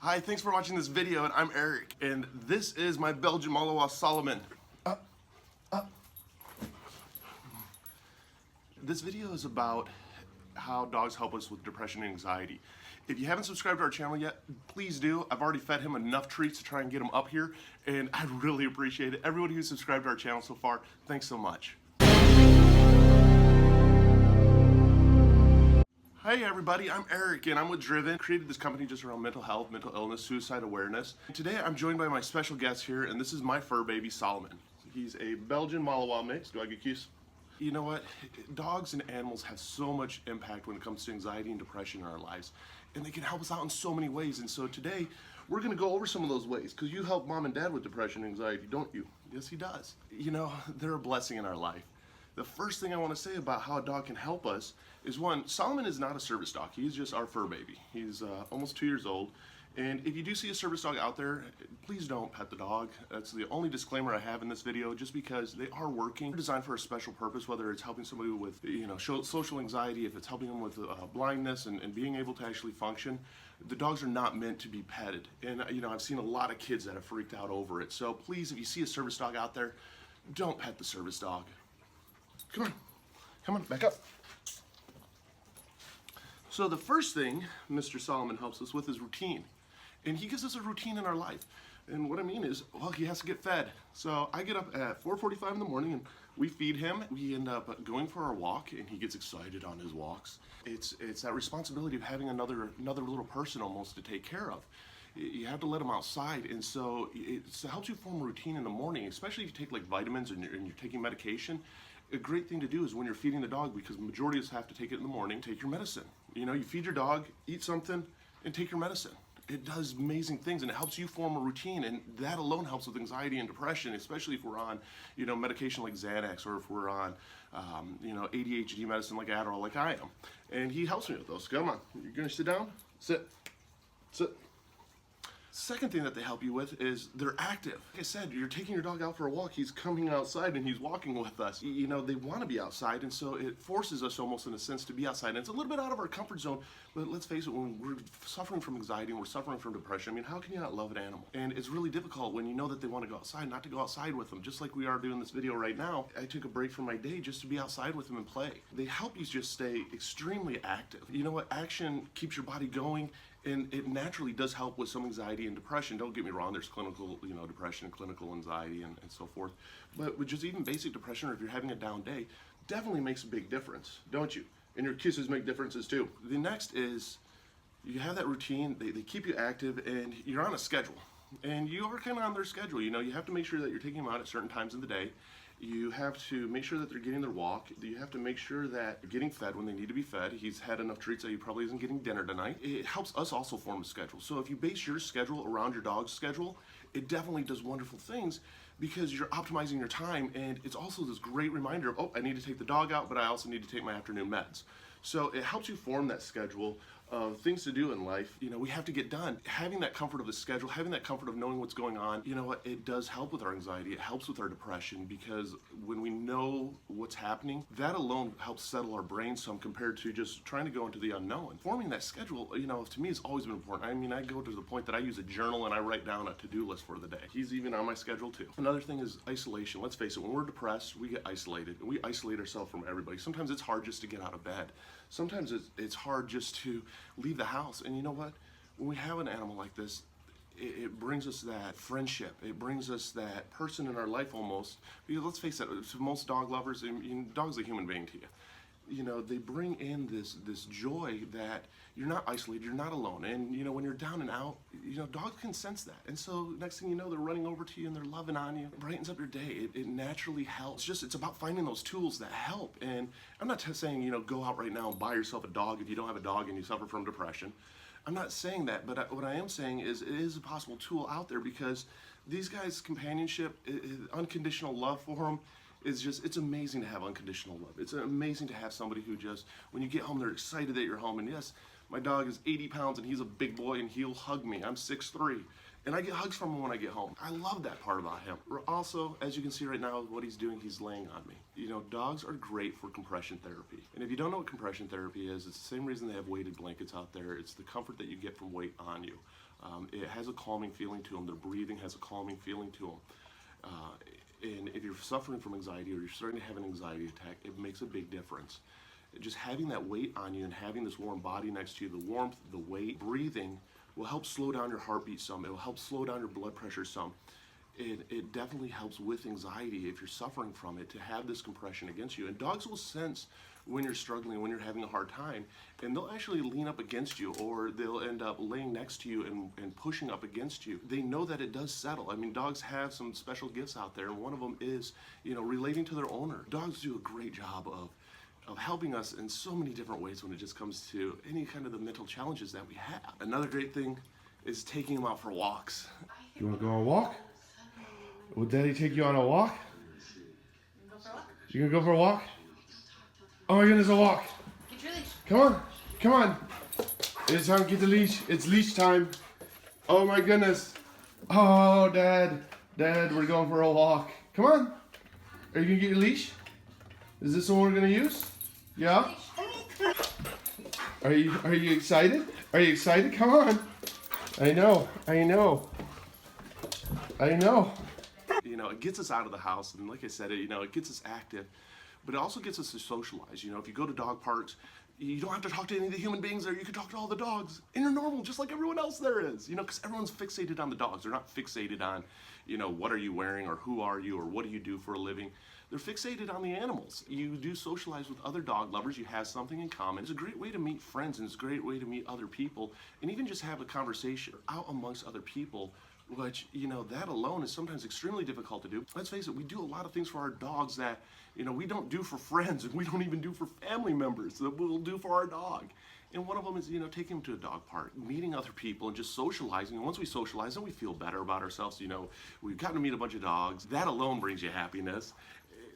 Hi, thanks for watching this video, and I'm Eric, and this is my Belgian Malinois Solomon. This video is about how dogs help us with depression and anxiety. If you haven't subscribed to our channel yet, please do. I've already fed him enough treats to try and get him up here, and I really appreciate it. Everybody who's subscribed to our channel so far, thanks so much. Hey everybody, I'm Eric and I'm with Driven. I created this company just around mental health, mental illness, suicide awareness. Today I'm joined by my special guest here, and this is my fur baby, Solomon. He's a Belgian Malinois mix. Do I get cues? You know what? Dogs and animals have so much impact when it comes to anxiety and depression in our lives, and they can help us out in so many ways. And so today we're going to go over some of those ways, because you help mom and dad with depression and anxiety, don't you? Yes, he does. You know, they're a blessing in our life. The first thing I want to say about how a dog can help us is, one, Solomon is not a service dog. He's just our fur baby. He's almost 2 years old. And if you do see a service dog out there, please don't pet the dog. That's the only disclaimer I have in this video, just because they are working. They're designed for a special purpose, whether it's helping somebody with, social anxiety, if it's helping them with blindness and being able to actually function. The dogs are not meant to be petted. And, I've seen a lot of kids that have freaked out over it. So please, if you see a service dog out there, don't pet the service dog. Come on, back up. So the first thing Mr. Solomon helps us with is routine. And he gives us a routine in our life. And what I mean is, well, he has to get fed. So I get up at 4:45 in the morning and we feed him. We end up going for our walk, and he gets excited on his walks. It's that responsibility of having another little person almost to take care of. You have to let them outside, and so it helps you form a routine in the morning, especially if you take like vitamins and you're taking medication. A great thing to do is when you're feeding the dog, because the majority of us have to take it in the morning, take your medicine. You feed your dog, eat something, and take your medicine. It does amazing things, and it helps you form a routine, and that alone helps with anxiety and depression, especially if we're on, medication like Xanax, or if we're on, ADHD medicine like Adderall, like I am. And he helps me with those. Come on, you're gonna sit down? Sit. Second thing that they help you with is they're active. Like I said, you're taking your dog out for a walk, he's coming outside and he's walking with us. They want to be outside, and so it forces us almost in a sense to be outside. And it's a little bit out of our comfort zone, but let's face it, when we're suffering from anxiety and we're suffering from depression, how can you not love an animal? And it's really difficult when you know that they want to go outside, not to go outside with them, just like we are doing this video right now. I took a break from my day just to be outside with them and play. They help you just stay extremely active. You know what? Action keeps your body going, and it naturally does help with some anxiety and depression. Don't get me wrong, there's clinical, depression, clinical anxiety, and so forth. But with just even basic depression, or if you're having a down day, definitely makes a big difference, don't you? And your kisses make differences too. The next is, you have that routine, they keep you active, and you're on a schedule. And you are kind of on their schedule. You have to make sure that you're taking them out at certain times of the day. You have to make sure that they're getting their walk. You have to make sure that they're getting fed when they need to be fed. He's had enough treats that he probably isn't getting dinner tonight. It helps us also form a schedule. So if you base your schedule around your dog's schedule, it definitely does wonderful things, because you're optimizing your time, and it's also this great reminder of, I need to take the dog out, but I also need to take my afternoon meds. So it helps you form that schedule of things to do in life. We have to get done. Having that comfort of the schedule, having that comfort of knowing what's going on, it does help with our anxiety. It helps with our depression, because when we know what's happening, that alone helps settle our brain some, compared to just trying to go into the unknown. Forming that schedule, to me, has always been important. I go to the point that I use a journal and I write down a to-do list for the day. He's even on my schedule too. Another thing is isolation. Let's face it, when we're depressed, we get isolated, and we isolate ourselves from everybody. Sometimes it's hard just to get out of bed. Sometimes it's hard just to leave the house. And you know what? When we have an animal like this, it brings us that friendship. It brings us that person in our life almost. Because let's face it, to most dog lovers, dog's a human being to you. They bring in this joy that you're not isolated, you're not alone. And when you're down and out, dogs can sense that. And so next thing you know, they're running over to you and they're loving on you. It brightens up your day. It naturally helps. It's about finding those tools that help. And I'm not saying, go out right now and buy yourself a dog if you don't have a dog and you suffer from depression. I'm not saying that, but what I am saying is it is a possible tool out there, because these guys' companionship, unconditional love for them, it's amazing to have unconditional love. It's amazing to have somebody who just, when you get home, they're excited that you're home. And yes, my dog is 80 pounds and he's a big boy, and he'll hug me. I'm 6'3", and I get hugs from him when I get home. I love that part about him. Also, as you can see right now, what he's doing, he's laying on me. Dogs are great for compression therapy. And if you don't know what compression therapy is, it's the same reason they have weighted blankets out there. It's the comfort that you get from weight on you. It has a calming feeling to them. Their breathing has a calming feeling to them. And if you're suffering from anxiety or you're starting to have an anxiety attack, it makes a big difference. Just having that weight on you and having this warm body next to you, the warmth, the weight, breathing will help slow down your heartbeat some. It will help slow down your blood pressure some. It definitely helps with anxiety if you're suffering from it to have this compression against you. And dogs will sense when you're struggling, when you're having a hard time, and they'll actually lean up against you, or they'll end up laying next to you and pushing up against you. They know that it does settle. I mean, dogs have some special gifts out there, and one of them is, relating to their owner. Dogs do a great job of helping us in so many different ways when it just comes to any kind of the mental challenges that we have. Another great thing is taking them out for walks. You want to go on a walk? Will Daddy take you on a walk? You gonna go for a walk? Oh my goodness, a walk. Get your leash. Come on, come on. It's time to get the leash. It's leash time. Oh my goodness. Oh, Dad, we're going for a walk. Come on. Are you gonna get your leash? Is this the one we're gonna use? Yeah? Are you excited? Are you excited? Come on. I know. It gets us out of the house, and like I said, it gets us active, but it also gets us to socialize. If you go to dog parks, you don't have to talk to any of the human beings there. You can talk to all the dogs, and you're normal, just like everyone else there is. Because everyone's fixated on the dogs. They're not fixated on, what are you wearing, or who are you, or what do you do for a living. They're fixated on the animals. You do socialize with other dog lovers. You have something in common. It's a great way to meet friends, and it's a great way to meet other people, and even just have a conversation out amongst other people, which, that alone is sometimes extremely difficult to do. Let's face it, we do a lot of things for our dogs that, we don't do for friends, and we don't even do for family members that we'll do for our dog. And one of them is, taking them to a dog park, meeting other people, and just socializing. And once we socialize, then we feel better about ourselves. We've gotten to meet a bunch of dogs. That alone brings you happiness.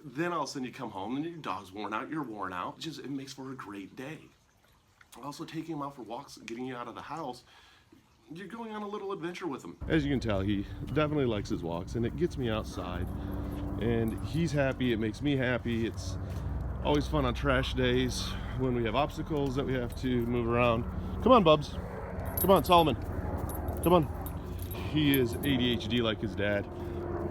Then all of a sudden you come home and your dog's worn out, you're worn out. It makes for a great day. Also, taking them out for walks, getting you out of the house, you're going on a little adventure with him. As you can tell, he definitely likes his walks, and it gets me outside. And he's happy, it makes me happy. It's always fun on trash days when we have obstacles that we have to move around. Come on, Bubs. Come on, Solomon. Come on. He is ADHD like his dad,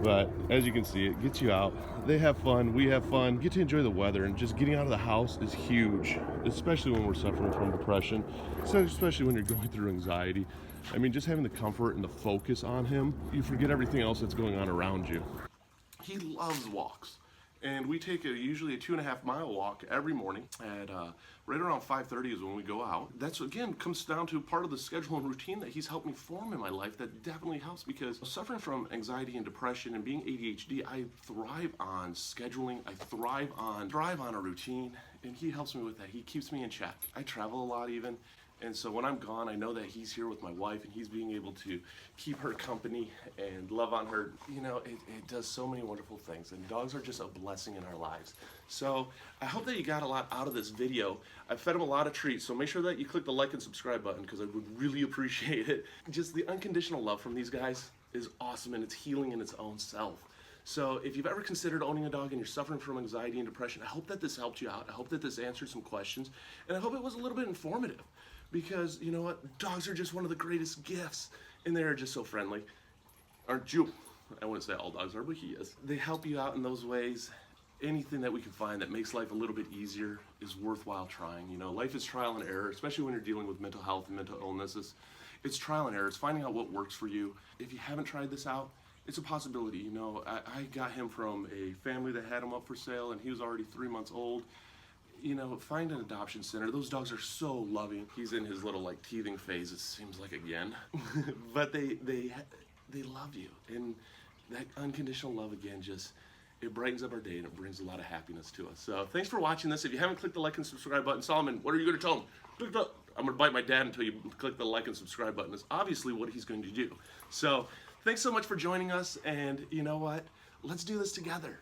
but as you can see, it gets you out. They have fun, we have fun, get to enjoy the weather, and just getting out of the house is huge, especially when we're suffering from depression, so especially when you're going through anxiety. I mean, just having the comfort and the focus on him, you forget everything else that's going on around you. He loves walks, and we take usually a 2.5-mile walk every morning at right around 5:30 is when we go out. That's, again, comes down to part of the schedule and routine that he's helped me form in my life that definitely helps, because suffering from anxiety and depression and being ADHD, I thrive on scheduling, I thrive on a routine, and he helps me with that. He keeps me in check. I travel a lot even. And so when I'm gone, I know that he's here with my wife, and he's being able to keep her company and love on her. It does so many wonderful things, and dogs are just a blessing in our lives. So I hope that you got a lot out of this video. I've fed him a lot of treats, so make sure that you click the like and subscribe button, because I would really appreciate it. Just the unconditional love from these guys is awesome, and it's healing in its own self. So if you've ever considered owning a dog and you're suffering from anxiety and depression, I hope that this helped you out. I hope that this answered some questions, and I hope it was a little bit informative. Because, you know what, dogs are just one of the greatest gifts, and they are just so friendly. Aren't you? I wouldn't say all dogs are, but he is. They help you out in those ways. Anything that we can find that makes life a little bit easier is worthwhile trying. Life is trial and error, especially when you're dealing with mental health and mental illnesses. It's trial and error. It's finding out what works for you. If you haven't tried this out, it's a possibility. I got him from a family that had him up for sale, and he was already 3 months old. Find an adoption center. Those dogs are so loving. He's in his little teething phase, it seems like, again. But they love you. And that unconditional love, again, it brightens up our day, and it brings a lot of happiness to us. So thanks for watching this. If you haven't clicked the like and subscribe button, Solomon, what are you going to tell him? I'm going to bite my dad until you click the like and subscribe button. That's obviously what he's going to do. So thanks so much for joining us. And you know what? Let's do this together.